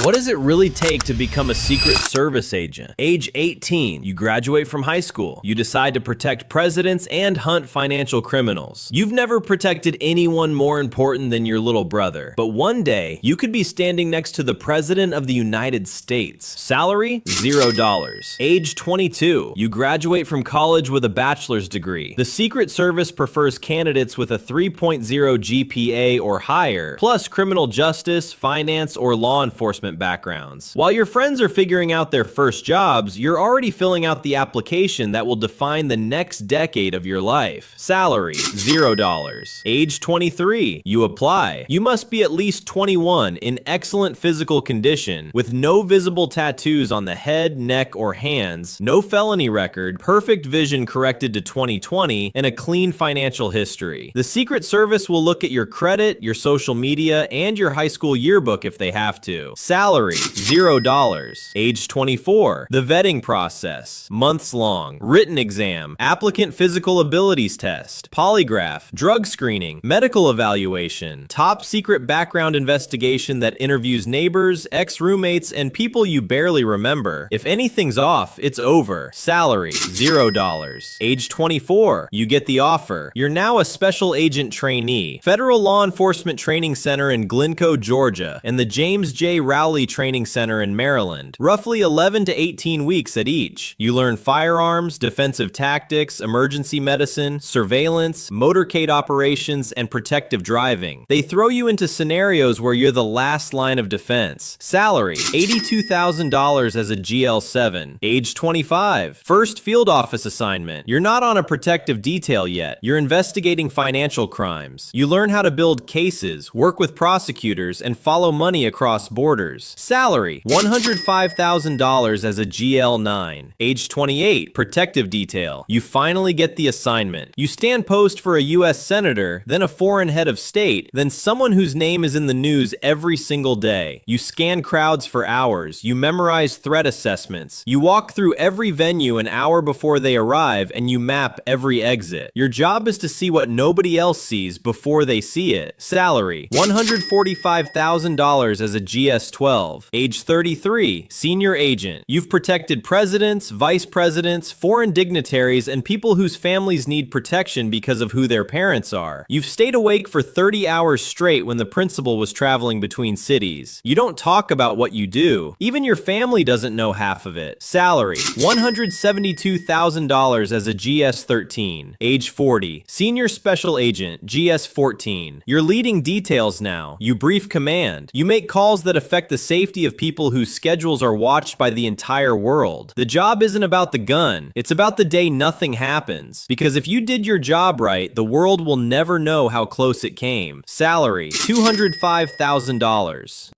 What does it really take to become a Secret Service agent? Age 18, you graduate from high school. You decide to protect presidents and hunt financial criminals. You've never protected anyone more important than your little brother. But one day, you could be standing next to the President of the United States. Salary? $0. Age 22, you graduate from college with a bachelor's degree. The Secret Service prefers candidates with a 3.0 GPA or higher, plus criminal justice, finance, or law enforcement backgrounds. While your friends are figuring out their first jobs, you're already filling out the application that will define the next decade of your life. Salary, $0. Age 23, you apply. You must be at least 21, in excellent physical condition, with no visible tattoos on the head, neck, or hands, no felony record, perfect vision corrected to 20/20, and a clean financial history. The Secret Service will look at your credit, your social media, and your high school yearbook if they have to. Salary, $0. Age 24. The vetting process, months long. Written exam, applicant physical abilities test, polygraph, drug screening, medical evaluation, top secret background investigation that interviews neighbors, ex-roommates, and people you barely remember. If anything's off, it's over. Salary, $0. Age 24. You get the offer. You're now a special agent trainee. Federal Law Enforcement Training Center in Glencoe, Georgia, and the James J. Rowley Training Center in Maryland. Roughly 11 to 18 weeks at each. You learn firearms, defensive tactics, emergency medicine, surveillance, motorcade operations, and protective driving. They throw you into scenarios where you're the last line of defense. Salary, $82,000 as a GL7. Age 25. First field office assignment. You're not on a protective detail yet. You're investigating financial crimes. You learn how to build cases, work with prosecutors, and follow money across borders. Salary, $105,000 as a GL9. Age 28, protective detail. You finally get the assignment. You stand post for a US senator, then a foreign head of state, then someone whose name is in the news every single day. You scan crowds for hours. You memorize threat assessments. You walk through every venue an hour before they arrive, and you map every exit. Your job is to see what nobody else sees before they see it. Salary, $145,000 as a GS12. Age 33, senior agent. You've protected presidents, vice presidents, foreign dignitaries, and people whose families need protection because of who their parents are. You've stayed awake for 30 hours straight when the principal was traveling between cities. You don't talk about what you do. Even your family doesn't know half of it. Salary, $172,000 as a GS13. Age 40, senior special agent, GS14. You're leading details now. You brief command. You make calls that affect the safety of people whose schedules are watched by the entire world. The job isn't about the gun. It's about the day nothing happens. Because if you did your job right, the world will never know how close it came. Salary, $205,000.